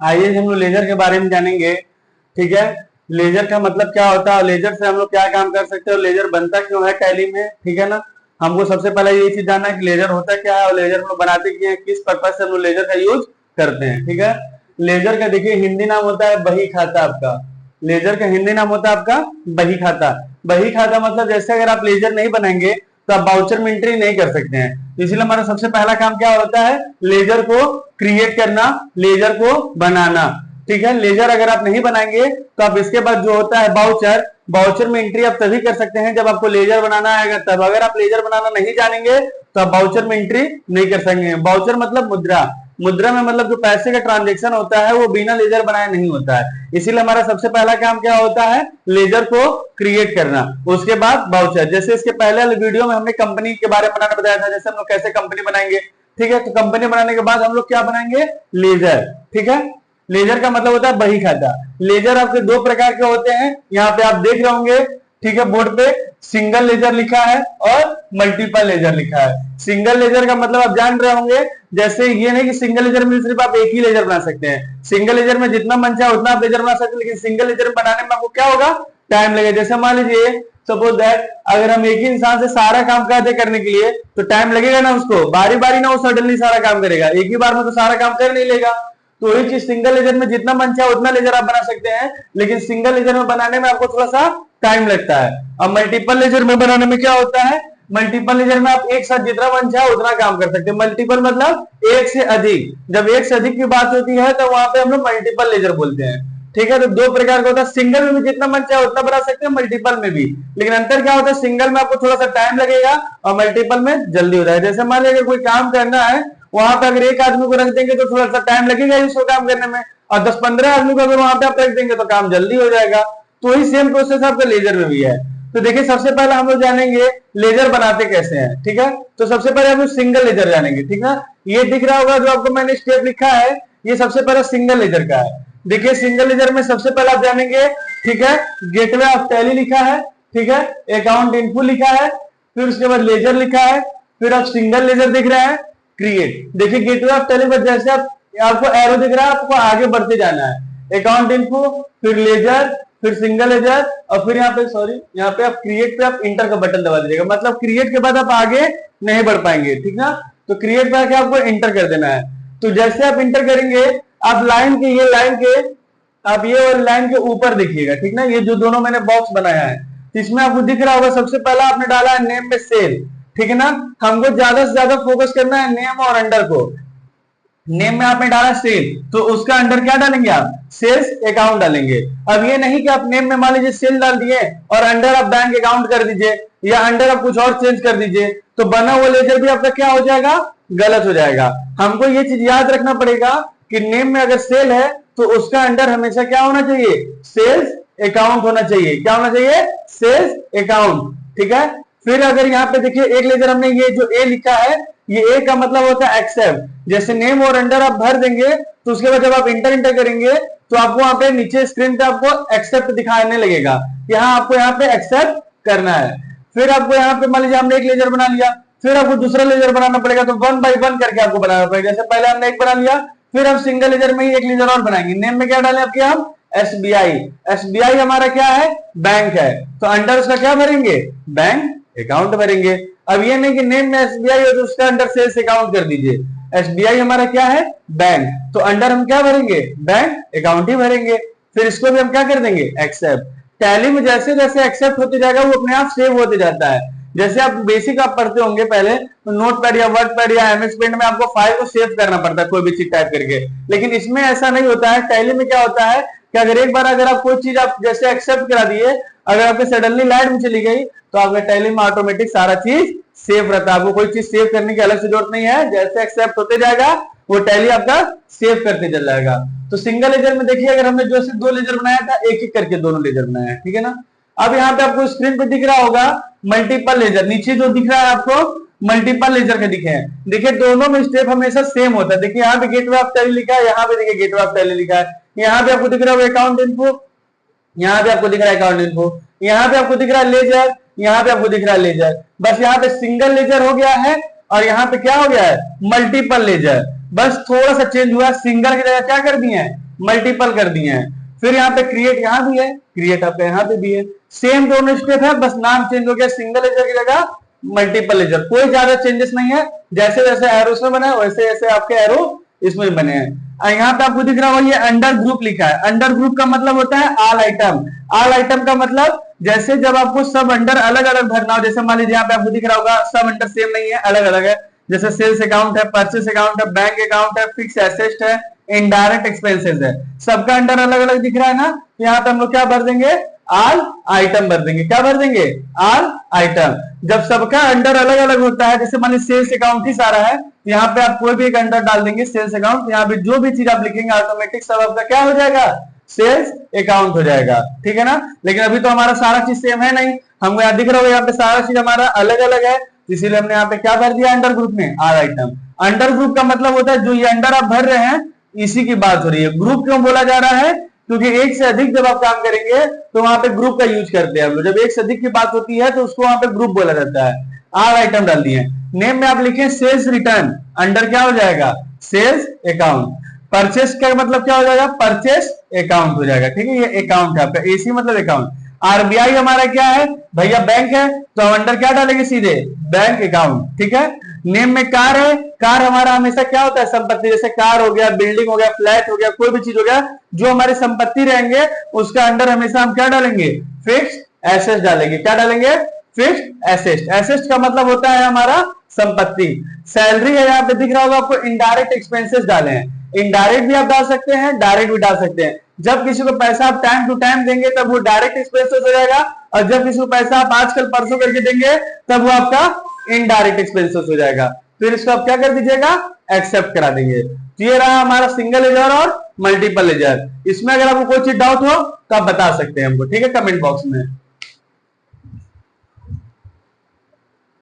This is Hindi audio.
आइए हम लोग लेजर के बारे में जानेंगे। ठीक है, लेजर का मतलब क्या होता है, लेजर से हम लोग क्या काम कर सकते हैं और लेजर बनता क्यों है टैली में। ठीक है ना, हमको सबसे पहले ये चीज जानना है कि लेजर होता क्या है और लेजर हम लोग बनाते क्या है, किस पर्पज से हम लोग लेजर का यूज करते हैं। ठीक है, लेजर का देखिए हिंदी नाम होता है बही खाता आपका। लेजर का हिंदी नाम होता है आपका बही खाता। बही खाता मतलब जैसे अगर आप लेजर नहीं बनाएंगे तो आप बाउचर में एंट्री नहीं कर सकते हैं। तो इसलिए हमारा सबसे पहला काम क्या होता है, लेजर को क्रिएट करना, लेजर को बनाना। ठीक है, लेजर अगर आप नहीं बनाएंगे तो आप इसके बाद जो होता है बाउचर, बाउचर में एंट्री आप तभी कर सकते हैं जब आपको लेजर बनाना आएगा तब। अगर आप लेजर बनाना नहीं जानेंगे तो आप बाउचर में एंट्री नहीं कर सकेंगे। बाउचर मतलब मुद्रा, मुद्रा में मतलब जो पैसे का ट्रांजेक्शन होता है वो बिना लेजर बनाए नहीं होता है। इसीलिए हमारा सबसे पहला काम क्या होता है, लेजर को क्रिएट करना, उसके बाद बाउचर। जैसे इसके पहले वाले वीडियो में हमने कंपनी के बारे में बनाना बताया था, जैसे हम लोग कैसे कंपनी बनाएंगे। ठीक है, तो कंपनी बनाने के बाद हम लोग क्या बनाएंगे, लेजर। ठीक है, लेजर का मतलब होता है बही खाता। लेजर आपके दो प्रकार के होते हैं, यहाँ पे आप देख रहे होंगे। ठीक है, बोर्ड पे सिंगल लेजर लिखा है और मल्टीपल लेजर लिखा है। सिंगल लेजर का मतलब आप जान रहे होंगे, जैसे ये नहीं कि सिंगल लेजर में सिर्फ आप एक ही लेजर बना सकते हैं। सिंगल लेजर में जितना मन चाहे उतना आप लेजर बना सकते हैं, लेकिन सिंगल लेजर बनाने में आपको क्या होगा, टाइम लगेगा। जैसे मान लीजिए सपोज दैट अगर हम एक ही इंसान से सारा काम कहते करने के लिए तो टाइम लगेगा ना, उसको बारी बारी ना वो सडनली सारा काम करेगा, एक ही बार में तो सारा काम कर नहीं लेगा। तो वही चीज सिंगल लेजर में जितना मन चाहे उतना लेजर आप बना सकते हैं, लेकिन सिंगल लेजर में बनाने में आपको थोड़ा सा टाइम लगता है। अब मल्टीपल लेजर में बनाने में क्या होता है, मल्टीपल लेजर में आप एक साथ जितना मन चाहे उतना काम कर सकते हैं। मल्टीपल मतलब एक से अधिक, जब एक से अधिक की बात होती है तो वहां पे हम लोग मल्टीपल लेजर बोलते हैं। ठीक है, तो दो प्रकार का होता है, सिंगल में भी जितना मन चाहे उतना बना सकते हैं, मल्टीपल में भी। लेकिन अंतर क्या होता है, सिंगल में आपको थोड़ा सा टाइम लगेगा और मल्टीपल में जल्दी हो जाएगा। जैसे मान लीजिए कोई काम करना है, वहां पे अगर एक आदमी को रख देंगे तो थोड़ा सा टाइम लगेगा इसको काम करने में, और 10-15 आदमी को अगर वहां पे आप रख देंगे तो काम जल्दी हो जाएगा। तो वही सेम प्रोसेस आपका लेजर में भी है। तो देखिए सबसे पहले हम लोग जानेंगे लेजर बनाते कैसे हैं। ठीक है, तो सबसे पहले हम लोग सिंगल लेजर जानेंगे। ठीक है, ये दिख रहा होगा जो आपको मैंने स्टेप लिखा है, ये सबसे पहले सिंगल लेजर का है। देखिए सिंगल लेजर में सबसे पहले आप जानेंगे, ठीक है, गेटवे ऑफ टैली लिखा है। ठीक है, अकाउंट इनपुट लिखा है, फिर उसके बाद लेजर लिखा है, फिर आप सिंगल लेजर दिख रहा है, क्रिएट। देखिए गेटवे ऑफ टैली पर जैसे आपको एरो दिख रहा है, आपको आगे बढ़ते जाना है। अकाउंट इनपुट, फिर लेजर, फिर सिंगल लेजर, और फिर यहाँ पे यहाँ पे आप क्रिएट पे आप इंटर का बटन दबा दीजिएगा। मतलब क्रिएट के बाद आप आगे नहीं बढ़ पाएंगे। ठीक ना, तो क्रिएट पे आके आपको इंटर कर देना है। तो जैसे आप इंटर करेंगे, आप लाइन के ये लाइन के आप ये और लाइन के ऊपर देखिएगा। ठीक ना, ये जो दोनों मैंने बॉक्स बनाया है इसमें आपको दिख रहा होगा, सबसे पहला आपने डाला है नेम में सेल। ठीक है ना, हमको ज्यादा से ज्यादा फोकस करना है नेम और अंडर को। नेम में आपने डाला सेल, तो उसका अंडर क्या डालेंगे आप, सेल्स अकाउंट डालेंगे। अब ये नहीं कि आप नेम में मान लीजिए सेल डाल दिए और अंडर आप बैंक अकाउंट कर दीजिए, या अंडर आप कुछ और चेंज कर दीजिए, तो बना हुआ लेजर भी आपका क्या हो जाएगा, गलत हो जाएगा। हमको ये चीज याद रखना पड़ेगा कि नेम में अगर सेल है तो उसका अंडर हमेशा क्या होना चाहिए, सेल्स अकाउंट होना चाहिए। क्या होना चाहिए, सेल्स अकाउंट। ठीक है, फिर अगर यहाँ पे देखिए एक लेजर हमने ये जो ए लिखा है, ये ए का मतलब होता है एक्सेप्ट। जैसे नेम और अंडर आप भर देंगे तो उसके बाद जब आप इंटर करेंगे तो आपको वहां पे नीचे स्क्रीन पे आपको एक्सेप्ट दिखाने लगेगा, यहाँ आपको यहाँ पे एक्सेप्ट करना है। फिर आपको यहाँ पे मान लीजिए हमने एक लेजर बना लिया, फिर आपको दूसरा लेजर बनाना पड़ेगा, तो 1 बाय 1 करके आपको बनाना पड़ेगा। जैसे पहले हमने एक बना लिया, फिर हम सिंगल लेजर में ही एक लेजर और बनाएंगे। नेम में क्या डालें आपके, हम एसबीआई। एसबीआई हमारा क्या है, बैंक है, तो अंडर उसका क्या भरेंगे, बैंक अकाउंट भरेंगे। अब ये नहीं कि नेम में एसबीआई हो तो उसका अंडर सेल्स अकाउंट कर दीजिए। एसबीआई हमारा क्या है, बैंक, तो अंडर हम क्या भरेंगे, बैंक अकाउंट ही भरेंगे। फिर इसको भी हम क्या कर देंगे, एक्सेप्ट। टैली में जैसे जैसे एक्सेप्ट होते जाएगा वो अपने आप सेव होते जाता है। जैसे आप बेसिक आप पढ़ते होंगे पहले, तो नोट पैड या वर्ड पैड या एमएस पेंट में आपको फाइल को सेव करना पड़ता है कोई भी चीज टाइप करके, लेकिन इसमें ऐसा नहीं होता है। टैली में क्या होता है कि अगर एक बार अगर आप कोई चीज आप जैसे एक्सेप्ट करा दिए, अगर आपके सडनली लाइट में चली गई तो आपके टैली में ऑटोमेटिक सारा चीज सेव रहता है। आपको कोई चीज सेव करने की अलग से जरूरत नहीं है, जैसे एक्सेप्ट होते जाएगा वो टैली आपका सेव करते चल जाएगा। तो सिंगल लेजर में देखिए अगर हमने जो सिर्फ 2 लेजर बनाया था, एक एक करके दोनों लेजर बनाया है। ठीक है ना, अब यहाँ पे आपको स्क्रीन पे दिख रहा होगा मल्टीपल लेजर, नीचे जो दिख रहा है आपको मल्टीपल लेजर के दिखे हैं। देखिए दोनों में स्टेप हमेशा सेम होता है। देखिए यहाँ पे गेटवे ऑफ टैली लिखा है, यहाँ पे देखिए गेटवे ऑफ टैली लिखा है। यहाँ पे आपको दिख रहा है अकाउंट इनपुट, यहाँ पे आपको दिख रहा है अकाउंट इनपुट, यहाँ पे आपको दिख रहा है लेजर, यहाँ पे आपको दिख रहा है लेजर। बस यहाँ पे सिंगल लेजर हो गया है और यहाँ पे क्या हो गया है, मल्टीपल लेजर। बस थोड़ा सा चेंज हुआ, सिंगल की जगह क्या कर दिए हैं, मल्टीपल कर दिए हैं। फिर यहाँ पे क्रिएट यहाँ भी है, क्रिएट आपका यहाँ पे भी है, सेम दोनों स्टेप है, बस नाम चेंज हो गया, सिंगल लेजर की जगह मल्टीपल लेजर, कोई ज्यादा चेंजेस नहीं है। जैसे जैसे एरो इसमें बना है वैसे वैसे आपके एरो इसमें बने हैं। यहाँ पे आपको दिख रहा होगा ये अंडर ग्रुप लिखा है। अंडर ग्रुप का मतलब होता है ऑल आइटम। ऑल आइटम का मतलब जैसे जब आपको सब अंडर अलग अलग भरना हो, जैसे मान लीजिए यहाँ पे आपको दिख रहा होगा सब अंडर सेम नहीं है, अलग अलग है। जैसे सेल्स अकाउंट है, परचेस अकाउंट है, बैंक अकाउंट है, फिक्स एसेट है, इनडायरेक्ट एक्सपेंसेस है, सबका अंडर अलग अलग दिख रहा है ना। यहाँ पे हम लोग क्या भर देंगे, ऑल आइटम भर देंगे। क्या भर देंगे, ऑल आइटम। जब सबका अंडर अलग अलग होता है, जैसे मान लीजिए सेल्स अकाउंट ही सारा है, यहाँ पे आप कोई भी एक अंडर डाल देंगे सेल्स अकाउंट, यहाँ पे जो भी चीज आप लिखेंगे ऑटोमेटिक सब आपका क्या हो जाएगा, सेल्स अकाउंट हो जाएगा, ठीक है ना। लेकिन अभी तो हमारा सारा चीज सेम है नहीं, हमको यहाँ दिख रहा होगा यहाँ पे सारा चीज हमारा अलग अलग है, इसीलिए हमने यहाँ पे क्या भर दिया, अंडर ग्रुप में ऑल आइटम। अंडर ग्रुप का मतलब होता है जो ये अंडर आप भर रहे हैं इसी की बात हो रही है। ग्रुप क्यों बोला जा रहा है, क्योंकि एक से अधिक जब आप काम करेंगे तो वहां पे ग्रुप का यूज करते हैं हम लोग। जब एक से अधिक की बात होती है तो उसको वहां पे ग्रुप बोला जाता है। ऑल आइटम डाल दिए। नेम में आप लिखें सेल्स रिटर्न, अंडर क्या हो जाएगा, सेल्स अकाउंट। परचेस का मतलब क्या हो जाएगा, परचेस अकाउंट हो जाएगा, ठीक है। ये अकाउंट है आपका, एसी मतलब अकाउंट। आरबीआई हमारा क्या है भैया, बैंक है, तो हम अंडर क्या डालेंगे, सीधे बैंक अकाउंट, ठीक है। नेम में कार है, कार हमारा हमेशा क्या होता है, संपत्ति। जैसे कार हो गया, बिल्डिंग हो गया, फ्लैट हो गया, कोई भी चीज हो गया जो हमारी संपत्ति रहेंगे उसका अंडर हमेशा हम क्या डालेंगे, फिक्स्ड एसेट डालेंगे। क्या डालेंगे, फिक्स्ड एसेट। एसेट का मतलब होता है हमारा संपत्ति। सैलरी है, यहाँ पे दिख रहा होगा आपको, इनडायरेक्ट एक्सपेंसेस डाले हैं। इनडायरेक्ट भी आप डाल सकते हैं, डायरेक्ट भी डाल सकते हैं। जब किसी को पैसा आप टाइम टू टाइम देंगे तब वो डायरेक्ट एक्सपेंसेस हो जाएगा, और जब किसी को पैसा आप आजकल परसों करके देंगे तब वो आपका इनडायरेक्ट एक्सपेंसेस हो जाएगा। फिर इसको आप क्या कर दीजिएगा, एक्सेप्ट करा देंगे। तो ये रहा हमारा सिंगल लेजर और मल्टीपल लेजर। इसमें अगर आपको कोई चीज डाउट हो तो आप बता सकते हैं हमको, ठीक है, कमेंट बॉक्स में।